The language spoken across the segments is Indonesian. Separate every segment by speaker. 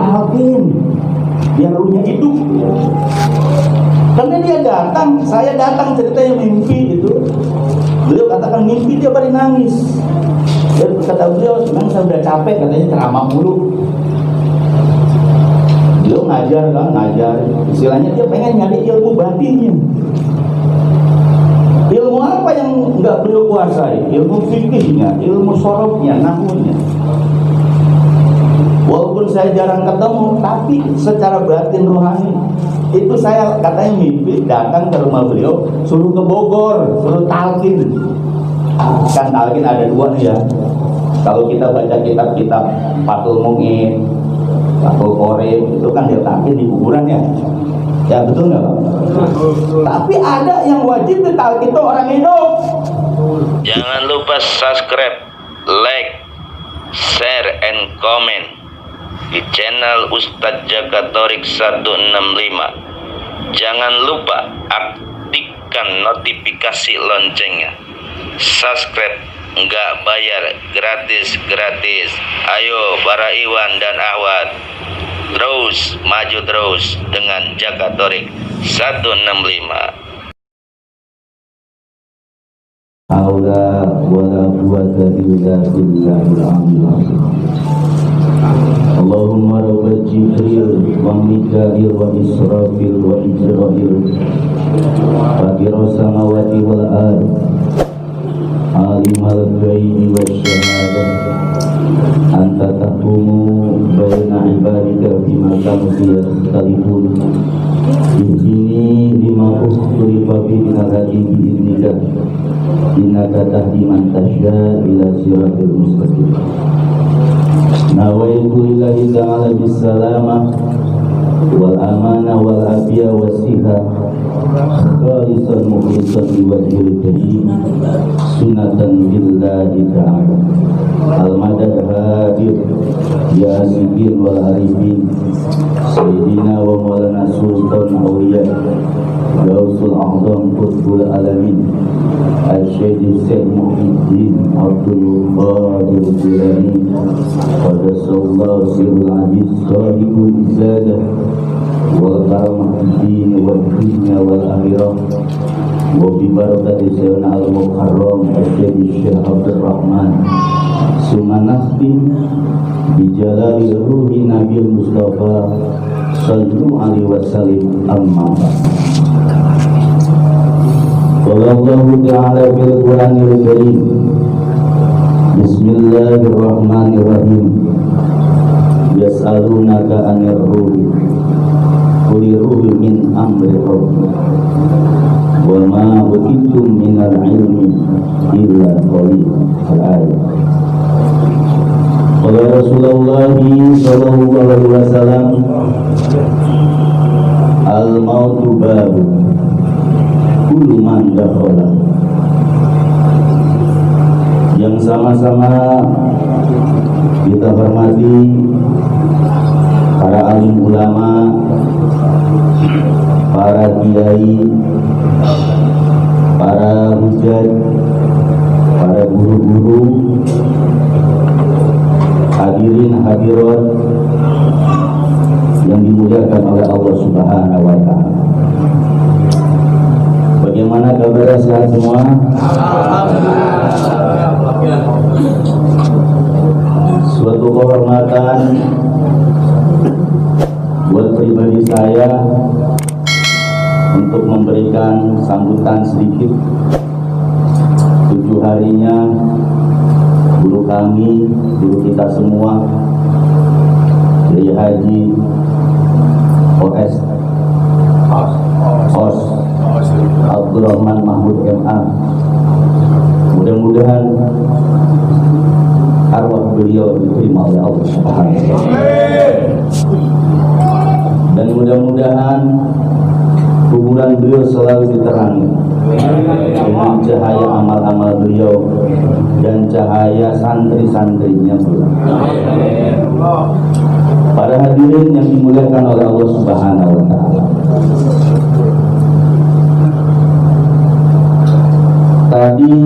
Speaker 1: talqin biar ruhnya hidup. Karena dia datang, saya datang ceritanya mimpi itu. Beliau katakan mimpi dia pada nangis. Dia kata beliau, memang saya udah capek katanya ceramah mulu. Beliau ngajar, istilahnya dia pengen nyari ilmu batinnya. Ilmu apa yang nggak beliau kuasai? Ilmu fikihnya, ilmu sorofnya, nahwunya. Walaupun saya jarang ketemu, tapi secara batin rohani itu saya katanya mimpi datang ke rumah beliau, suruh ke Bogor, suruh talqin. Kan talqin ada dua nih ya. Kalau kita baca kitab-kitab Fathul Mu'in, Fathul Qorib, itu kan dia talqin di kuburan ya. Ya betul nggak Pak? Tapi ada yang wajib ditalqin itu orang hidup.
Speaker 2: Jangan lupa subscribe, like, share, and comment di channel Ustadz Jaka Thorik 165. Jangan lupa aktifkan notifikasi loncengnya. Subscribe nggak bayar, gratis. Ayo para Iwan dan Ahwat, terus maju terus dengan Jaka Thorik 165.
Speaker 1: Haula wala quwwata illa billahil aliyyil. Allahumma rabb Jibril wa Mikail wa Israfil wa Israil Fatir samawati wal ard Alimal ghaibi wasyahadah Anta tahkumu baina ibadika bima kanu yakhtalifun Ihdini lima ukhtalifa fihi min al-hadi bi'idnika Innaka tahdi man tasya ila siratil mustaqim. Nawaitu lillahi ta'ala bisalamah wal amanah wal afiyah wasihah khalisan mukhlisan liwajhil karim sunatan billahi ta'ala al-madad hadir ya sikin wal arifin sayyidina wa maulana sultan awliya Gausul A'zam Qutbul Alamin Al-Syekh Syekh Muhyiddin Abdul Qadir Jilani Qadasallahu sirrul aziz sahibul izadah wal karamah din wal dunya wal akhirah wa bi barakati sayyidina al-mukarram Syekh Abdul Rahman Sumanahdi bi jalali ruhi Nabi Mustafa sallallahu alaihi wasallam amma Wallahu ta'ala fil Qur'anil Karim Bismillahirrahmanirrahim Yas'alunaka 'anir ruh Qul ruhu min amri rabbi wa ma utitum minal ilmi illa qalil al-ayat Qala Rasulullah sallallahu alaihi wasallam al-mautu babu kullu man dakhala. Yang sama-sama kita hormati para alim ulama, para kiai, para hujat, para guru-guru, hadirin hadirat yang dimuliakan oleh Allah Subhanahu wa taala. Bagaimana kabarnya, sehat semua? Suatu kehormatan buat pribadi saya untuk memberikan sambutan sedikit 7 harinya guru kami, guru kita semua, Kiai Haji OS Abdurrahman Mahmud MA. Mudah-mudahan arwah beliau diterima oleh Allah Subhanahu wa taala. Dan mudah-mudahan kuburan beliau selalu diterangi dengan cahaya amal-amal beliau dan cahaya santri-santrinya pula. Para hadirin yang dimuliakan oleh Allah Subhanahu wa taala. Tadi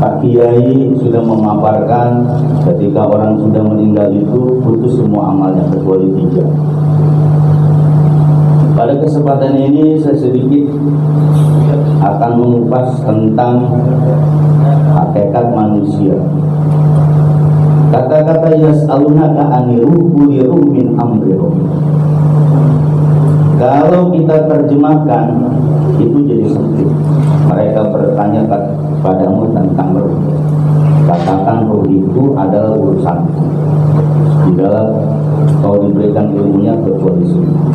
Speaker 1: Pak Kiai sudah memaparkan ketika orang sudah meninggal itu putus semua amalnya kecuali 3. Pada kesempatan ini saya sedikit akan mengupas tentang hakikat manusia. Kata-kata yas'alunaka aniruh kuliruh min amriruh. Kalau kita terjemahkan itu jadi sempit. Mereka bertanya padamu tentang roh. Katakan roh itu adalah urusan. Di dalam kau diberikan ilmunya kecuali sunnah.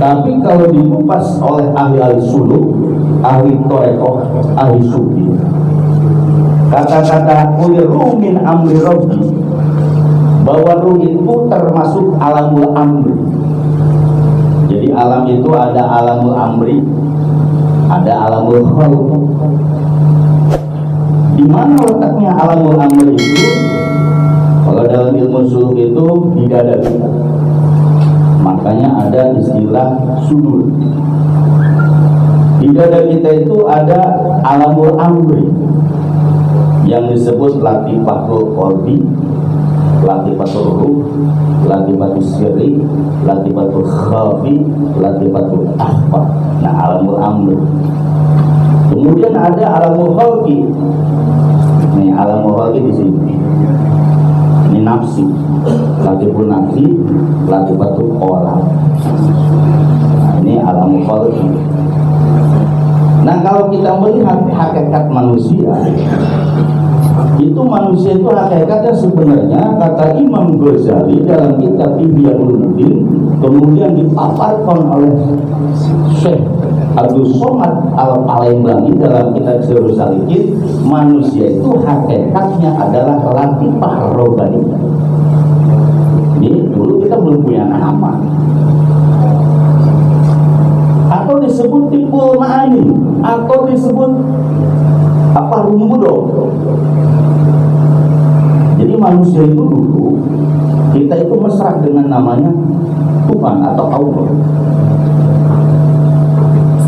Speaker 1: Tapi kalau dikupas oleh ahli-ahli suluk, ahli torekoh, ahli sufi, kata-kata kuliruh min amri rabbi, bahwa ruh itu termasuk alamul amri. Jadi alam itu ada alamul amri, ada alamul khalq. Di mana letaknya alamul amri itu? Kalau dalam ilmu suluk itu di dada kita. Makanya ada istilah sudur. Di dada kita itu ada alamul amri yang disebut latifatul qalbi, latifatul ruh, latifatul sirri, latifatul khafi, latifatul akhfa. Nah, alamul amri. Kemudian ada alamul khalqi. Nih, alamul khalqi di sini. Ini nafsi, latiful nafsi, latifatul qalam. Nah, ini alamul khalqi. Nah, kalau kita melihat hakikat manusia, itu manusia itu hakikatnya sebenarnya kata Imam Ghazali dalam kitab Ihya Ulumuddin, kemudian dipaparkan oleh Syekh Abdul Somad Al-Palembang dalam kitab Sirrus Salikin, manusia itu hakikatnya adalah latifah rohani. Ini dulu kita belum punya nama, atau disebut tipul ma'ani, atau disebut apa rumudo. Jadi manusia itu dulu kita itu mesra dengan namanya Tuhan atau Allah.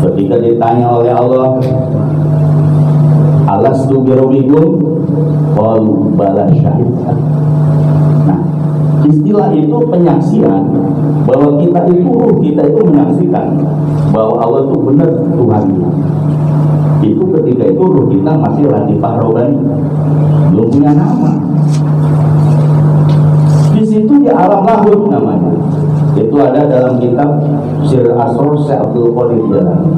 Speaker 1: Ketika ditanya oleh Allah, alastu birabbikum, qalu bala syahidna. Nah, istilah itu penyaksian bahwa kita itu ruh, kita itu menyaksikan bahwa Allah itu benar Tuhan. Itu ketika itu ruh kita masih latifah rohani, belum punya nama. Di situ di alam lahud namanya. Itu ada dalam kitab Sir Asror Syekh Abdul Qadir Jalani.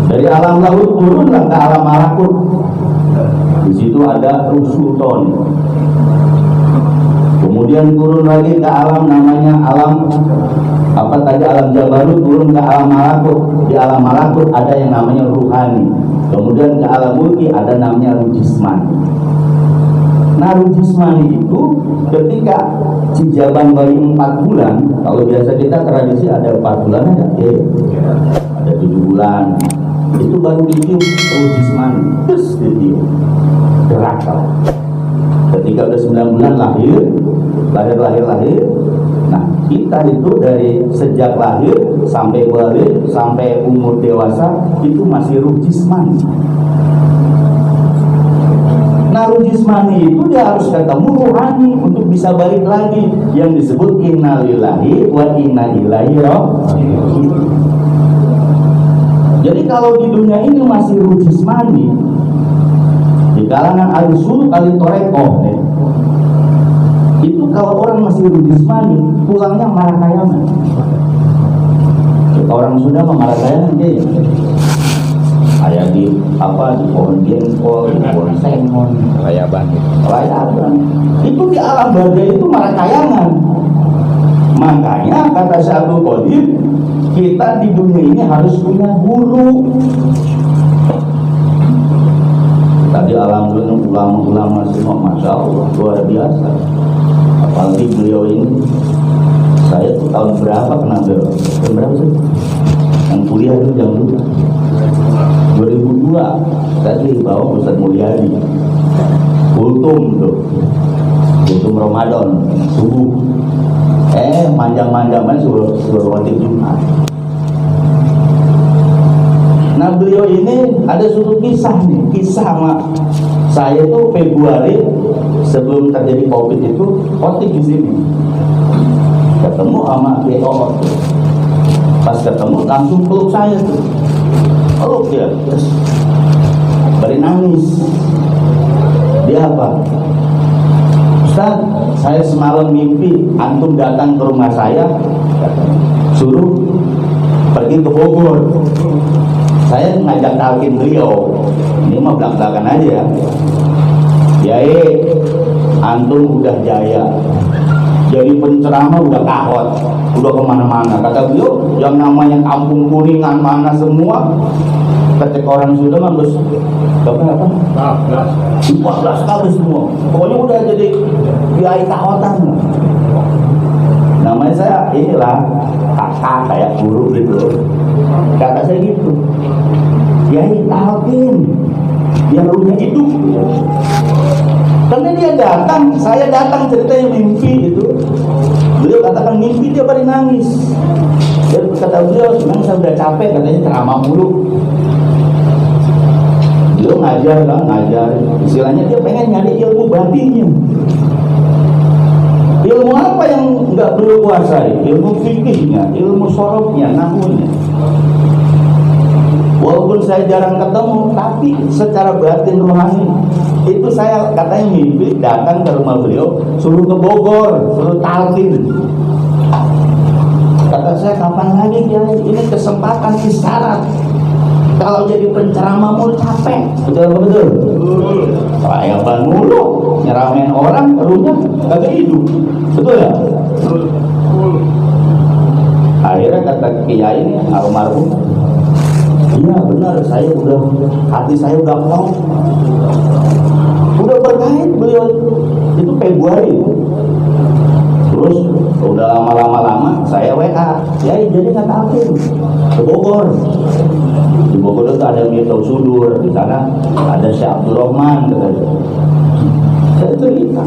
Speaker 1: Dari alam lahud turunlah ke alam malakut. Di situ ada ruh sultan. Kemudian turun lagi ke alam namanya alam apa tadi, alam jabarut, turun ke alam malakut. Di alam malakut ada yang namanya ruhani. Kemudian ke alam mulki ada namanya ruh jismani. Nah, ruh jismani itu ketika cijaban bayi 4 bulan, kalau biasa kita tradisi ada 4 bulan aja, ada 7 bulan, itu baru ditiup ruh jismani, terus ditiup, geraklah. Ketika udah 9 bulan lahir. Nah, kita itu dari sejak lahir sampai balik sampai umur dewasa itu masih ruh jismani. Nah, ruh jismani itu dia harus ketemu ruhani untuk bisa balik lagi, yang disebut innalillahi wa inna ilaihi raji'un. Jadi kalau di dunia ini masih ruh jismani, di kalangan al-suluk al-torekoh, itu kalau orang masih ruh jismani, pulangnya marakayangan. Orang sudah marakayangan dia kayak di pohon jengkol, di pohon sengon, rayaban. Itu di alam barzah itu marakayangan. Makanya kata Syekh Abdul Qadir, kita di dunia ini harus punya guru. Tadi alhamdulillah ulama-ulama semua, masya Allah, luar biasa. Apalagi beliau ini, saya tuh tahun berapa kenal beliau? Tahun berapa sih? Yang kuliah itu jam 2002, tadi bawa Ustaz Mulyadi, kultum Ramadan subuh, manjang-manjangan suruh Jumat. Nah beliau ini ada suatu kisah nih, kisah sama saya tuh Februari sebelum terjadi COVID itu khotib di sini, ketemu sama BO. Pas ketemu langsung peluk saya tuh, peluk dia, terus beri nangis. Dia apa? Ustaz, saya semalam mimpi antum datang ke rumah saya, suruh pergi ke Bogor. Saya ngajak talkin beliau, ini mah belak-belakan aja ya. Yai, antum udah jaya, jadi penceramah udah kahot, udah kemana-mana. Kata beliau, yang namanya kampung Kuningan mana semua, ketika orang sudah mabes, apa? 14 kali semua. Pokoknya udah jadi kiai kahotan. Namanya saya inilah kakak kayak guru gitu. Kata saya gitu, kiai talkin yang ruhnya hidup. Karena dia datang, saya datang ceritanya mimpi itu. Beliau katakan mimpi dia pada nangis. Dia kata beliau, memang saya udah capek katanya ceramah mulu. Beliau ngajar kan, ngajar. Istilahnya dia pengen nyari ilmu batinnya. Ilmu apa yang nggak beliau kuasai? Ilmu fikihnya, ilmu sorofnya, nahwunya. Walaupun saya jarang ketemu, tapi secara batin rohani itu saya katanya mimpi datang ke rumah beliau, suruh ke Bogor, suruh talkin. Kata saya, kapan lagi ya? Ini kesempatan isyarat. Kalau jadi penceramah mulu capek, betul. Saya ban mulu, nyeramain orang, ruhnya kagak hidup, betul ya? Akhirnya kata kiai ini almarhum, iya benar, hati saya udah plong, udah berkait beliau itu Februari. Terus udah lama saya WA, ya jadi nggak tampil ke Bogor. Di Bogor itu ada Mirta Sudur, di sana ada Syekh Abdul Rahman, katanya. Saya cerita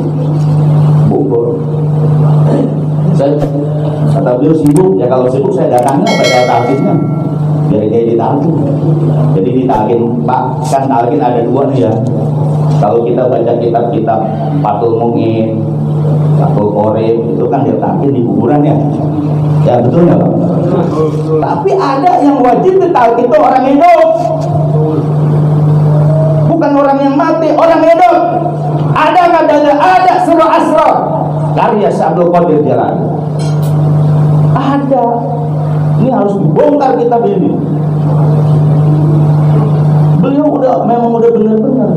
Speaker 1: Bogor. Saya kata beliau sibuk, ya kalau sibuk saya datangnya pada talkinnya. Biar dia ditalkin. Jadi ditalkin Pak, kan talkin ada dua nih ya. Kalau kita baca kitab-kitab Fathul Mu'in, Fathul Qorib, itu kan ditalkin di kuburan ya. Ya betul nggak Pak? Tapi ada yang wajib ditalkin itu orang hidup, bukan orang yang mati, orang hidup. Ada surah Asra karya Syekh Abdul Qadir Jilani. Ada. Ini harus dibongkar kitab ini. Beliau memang udah benar-benar.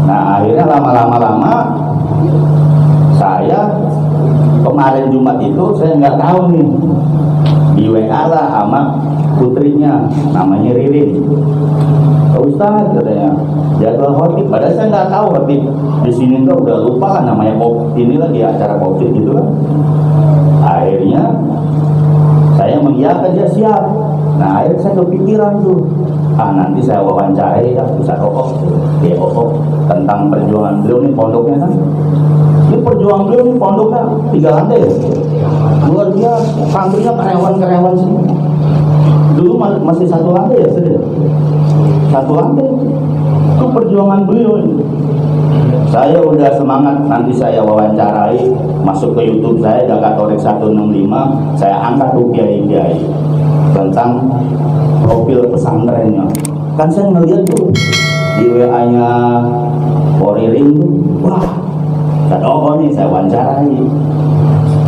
Speaker 1: Nah akhirnya lama-lama saya kemarin Jumat itu saya nggak tahu nih, di WA lah sama putrinya namanya Ririn. Ustaz katanya jadwal khotib, padahal saya nggak tahu khotib di sini tuh udah lupa kan namanya ini lagi acara khotib gitu kan. Akhirnya saya mengiyakan dia siap. Nah akhirnya saya kepikiran tuh, nanti saya wawancarai ya Ustaz tentang perjuangan beliau nih pondoknya kan. Ini perjuangan beliau nih pondoknya 3 lantai ya. Luar biasa, santrinya karyawan semua. Dulu masih 1 lantai ya sudah. 1 lantai. Itu perjuangan beliau ini. Saya udah semangat, nanti saya wawancarai, masuk ke YouTube saya Jakatorik 165, saya angkat tuh kiai-kiai tentang profil pesantrennya. Kan saya ngeliat tuh di WA-nya Poriring tuh, wah, Sadoko nih saya wawancarai.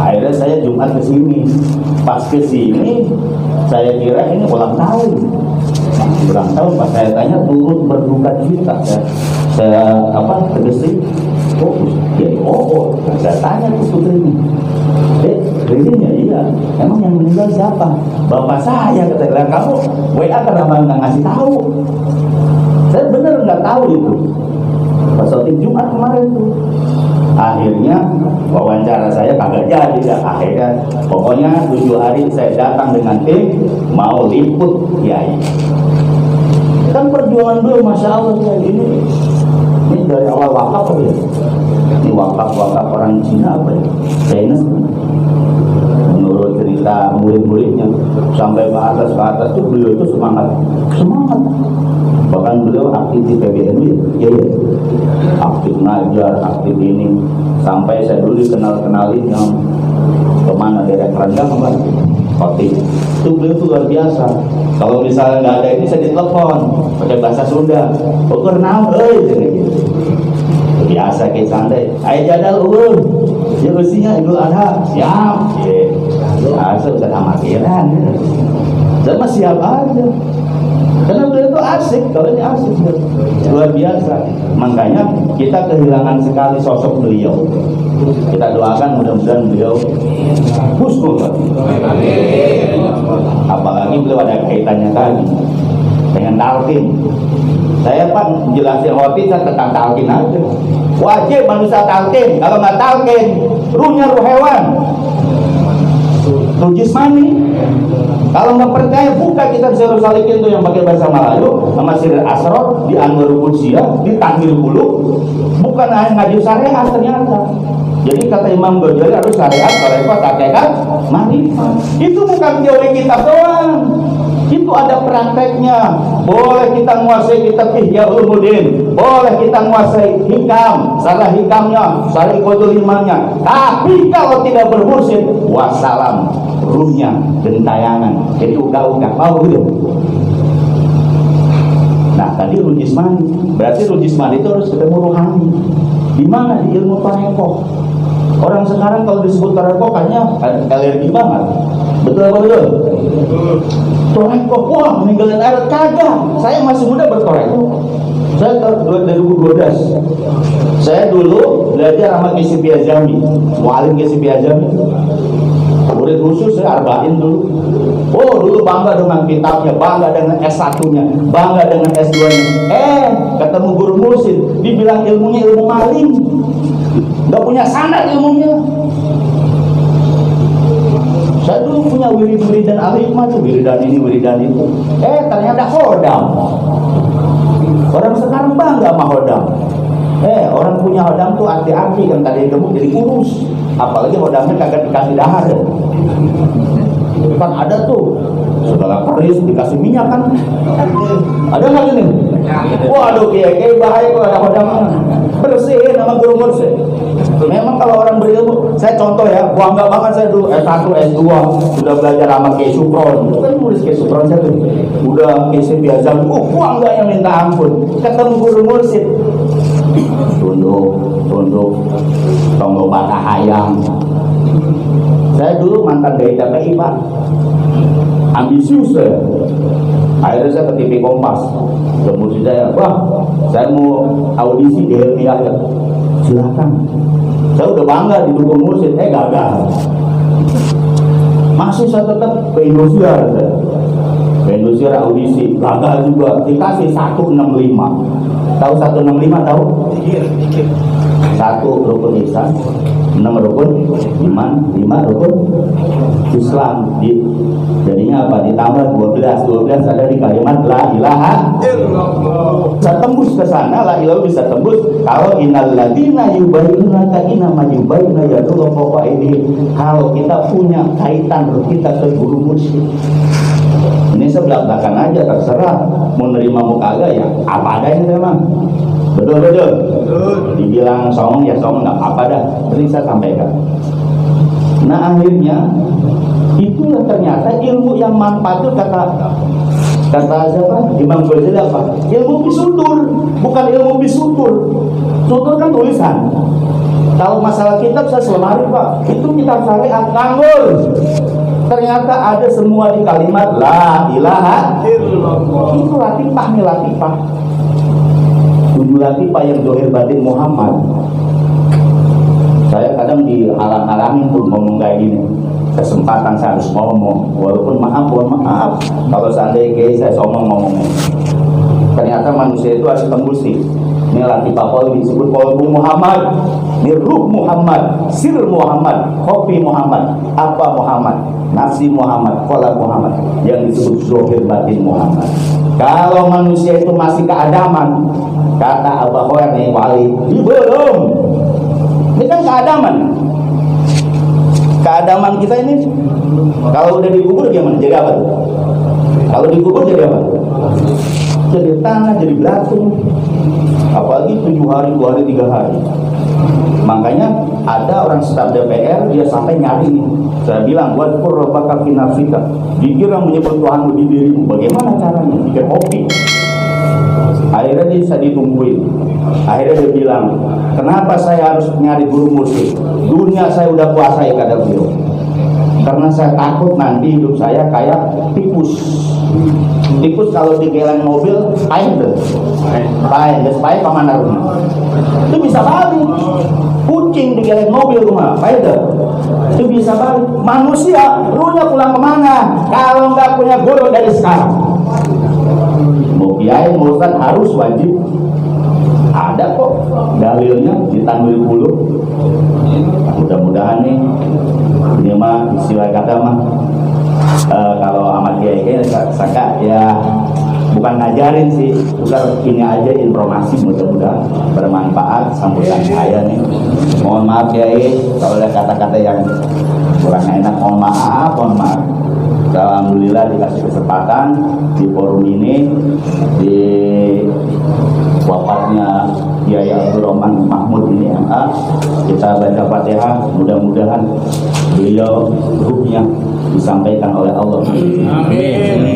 Speaker 1: Akhirnya saya Jumat ke sini. Pas ke sini saya kira ini ulang tahun. Pas saya tanya turut berduka cita, saya tegesi, saya tanya ke putrinya, Ririnnya iya, emang yang meninggal siapa? Bapak saya, kata kamu WA kenapa nggak ngasih tahu? Saya bener nggak tahu itu. Pas khotib Jumat kemarin tuh, akhirnya wawancara saya kagak jadi ya. Akhirnya pokoknya 7 hari saya datang dengan tim mau liput kiai. Kan perjuangan beliau masya Allah ya, ini dari awal wakaf apa ya? Ini wakaf orang Cina apa ya? Chinese menurut cerita murid-muridnya. sampai ke atas tuh beliau itu semangat. Bahkan beliau aktif di PBNU ya, aktif ngajar, aktif ini, sampai saya dulu dikenalin yang kemana daerah Keranggang apa? Khotib. Itu beliau tuh luar biasa. Kalau misalnya nggak ada ini saya ditelepon pakai bahasa Sunda. Ukur naon gitu. Biasa kayak santai. Ayo jadal ulun. Ya usinya Idul Adha. Siap. Biasa udah amatiran. Sama siap aja. Karena beliau itu asik, kalau ini asik luar biasa. Makanya kita kehilangan sekali sosok beliau. Kita doakan mudah-mudahan beliau husnul khotimah. Apalagi beliau ada kaitannya tadi dengan talqin. Saya Pak jelasin khotib saya tentang talqin aja. Wajib manusia talqin. Kalau nggak talqin, ruhnya ruh hewan, ruh jismani. Kalau nggak percaya, buka kitab Sirrus Salikin itu yang pakai bahasa Melayu, sama Sirrul Asrar, di Anwarul Qudsiyah, di Tahmil Qulub. Bukan hanya ngaji syariat ternyata. Jadi kata Imam Ghazali harus syariat, syariat, hakikat, ma'rifat. Itu bukan teori kitab doang. Itu ada prakteknya. Boleh kita menguasai kitab Ihya Ulumuddin, boleh kita menguasai hikam, salah hikamnya, salah qudul imannya. Tapi kalau tidak bermursyid, wassalam, ruhnya gentayangan, jadi uga-uga, mau gitu. Nah tadi ruh jismani, berarti ruh jismani itu harus ketemu rohani. Di mana? Di ilmu tarekoh. Orang sekarang kalau disebut tarekoh kayaknya alergi banget. Betul apa betul? Tarekoh, wah meninggalin air, kagak. Saya masih muda bertarekoh. Saya tahun 2012. Saya dulu belajar sama Qisi Azami, mualim Qisi Azami. Murid khusus saya arba'in dulu. Oh dulu bangga dengan kitabnya, bangga dengan S1-nya, bangga dengan S2-nya. Ketemu guru mursyid, dibilang ilmunya ilmu maling, nggak punya sanad ilmunya. Saya dulu punya wiridan alimah tuh, wiridan ini, wiridan itu. Ternyata hodam. Orang sekarang bangga sama hodam. Orang punya hodam tuh hati-hati, kan tadi gemuk jadi kurus. Apalagi hodamnya kagak dikasih dahar. Kan ada tuh segala keris dikasih minyak kan. Ada nggak ini? Waduh, kayak bahaya kalau ada hodamnya. Bersihin sama guru mursyid. Memang kalau orang berilmu, saya contoh ya, bangga banget saya dulu S1, S2 sudah belajar sama Kiai Supron. Itu kan nulis Kiai Supron saya tuh. Udah Qisi Azami, bangganya minta ampun. Ketemu guru mursyid. Tunduk, tonggo bata hayang. Saya dulu mantan dari TPI Pak, ambisius saya. Akhirnya saya ke TV Kompas, kemudian saya, saya mau audisi di Ilmiah ya, silakan. Saya udah bangga didukung mursyid, gagal. Masih saya tetap ke Indosiar, ke Indosiar audisi, gagal juga, dikasih 165. Tahu 165 tahu? 1 rukun ihsan, 6 rukun iman, 5 rukun Islam. Jadinya apa? Ditambah 12 ada di kalimat la ilaha illallah. Bisa tembus ke sana, la ilaha bisa tembus. Kalau innal ladzina yubayyinunaka innama yubayyinuna yadullahu fawqa aydihim. Kalau kita punya kaitan kita ke guru mursyid. Ini sebelak-belakan aja, terserah mau nerima mau kagak ya apa adanya memang. Betul. Dibilang songong ya songong, nggak apa dah. Jadi saya sampaikan. Nah akhirnya itulah ternyata ilmu yang manfaat itu kata siapa? Imam Ghazali apa? Ilmu bisutur, bukan ilmu bisutur. Sutur kan tulisan. Kalau masalah kitab saya selemari Pak, itu kitab syariat nganggur. Ternyata ada semua di kalimat la ilaha illallah. Itu latifah nih, latifah. 7 latifah yang zahir batin Muhammad. Saya kadang dihalang-halangin tuh ngomong kayak gini. Kesempatan saya harus ngomong, walaupun mohon maaf kalau seandainya saya sombong ngomongnya. Ternyata manusia itu harus tembus nih. Ini latifah qaul disebut qalbu Muhammad, ini ruh Muhammad, sir Muhammad, kopi Muhammad, apa Muhammad, nafsi Muhammad, qalb Muhammad, yang disebut zahir batin Muhammad. Kalau manusia itu masih keadaman, kata Abah Khoir nih wali, belum. Ini kan keadaman keagamaan kita ini kalau udah dikubur gimana? Jadi apa tuh? Kalau dikubur jadi apa? Jadi tanah, jadi batu. Apalagi 7 hari, 2 hari, 3 hari. Makanya ada orang staf DPR dia sampai nyari nih. Saya bilang buat rabbaka fi nafsika. Jujur yang menyebut Tuhanmu di dirimu. Bagaimana caranya? Bikin kopi. Akhirnya dia bisa ditungguin. Akhirnya dia bilang, kenapa saya harus nyari guru musik? Dunia saya udah kuasai, kata beliau. Karena saya takut nanti hidup saya kayak tikus. Tikus kalau digeleng mobil, pain deh. Pain, pain kemana rumah? Itu bisa balik. Kucing digeleng mobil rumah, pain deh. Itu bisa balik. Manusia, ruhnya pulang kemana? Kalau nggak punya guru dari sekarang. Mau kiai, mau ustaz harus wajib. Ada kok dalilnya di Tanwir Hulu. Mudah-mudahan nih ini mah istilah kata mah kalau amat kiai saka ya bukan ngajarin sih, bukan ini aja informasi, mudah-mudahan bermanfaat sambutan saya nih. Mohon maaf kiai kalau ada kata-kata yang kurang enak, mohon maaf. Alhamdulillah dikasih kesempatan di forum ini, di wafatnya Kiai Abdurrahman Mahmud ini MA, kita baca Fatihah, mudah-mudahan beliau ruhnya disampaikan oleh Allah. Amin.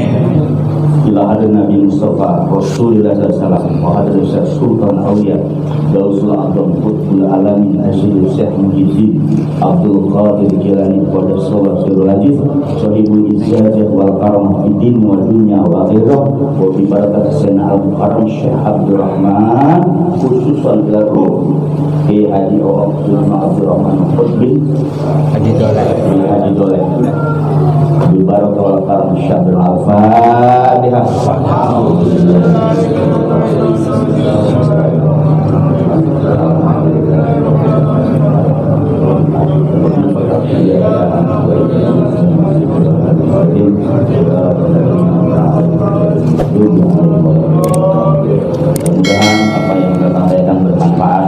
Speaker 1: Ila hadir Nabi Mustafa Rasulullah SAW wa hadir Syekh Sultan Aulia Gausul A'zam Qutbul Alamin Asyid Syekh Muhyiddin Abdul Qadir Jilani pada Sallallahu Alaihi Wasallam Sahibul Izzah wal Karam fi din wa dunya wa akhirah wa bi barakat Sayyidina Al-Mukarram Syekh Abdul Rahman khususan ila ruh Haji Abdurrahman Qutbin Haji Doleh bi barakat wal karam Syekh Al-Fatihah. Mudah-mudahan apa yang kita sampaikan bermanfaat.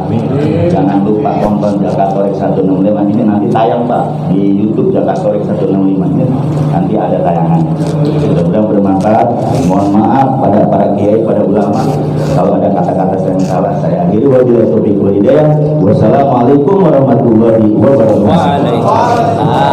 Speaker 1: Jangan lupa tonton Jakatorik 165 ini nanti tayang Pak di YouTube Jakatorik 165 ini nanti ada tayangannya. Mudah-mudahan bermanfaat. Mohon maaf pada para kiai, pada ulama kalau ada kata-kata yang salah saya akhiri. Wabillahi taufiq wal hidayah. Wassalamualaikum warahmatullahi wabarakatuh.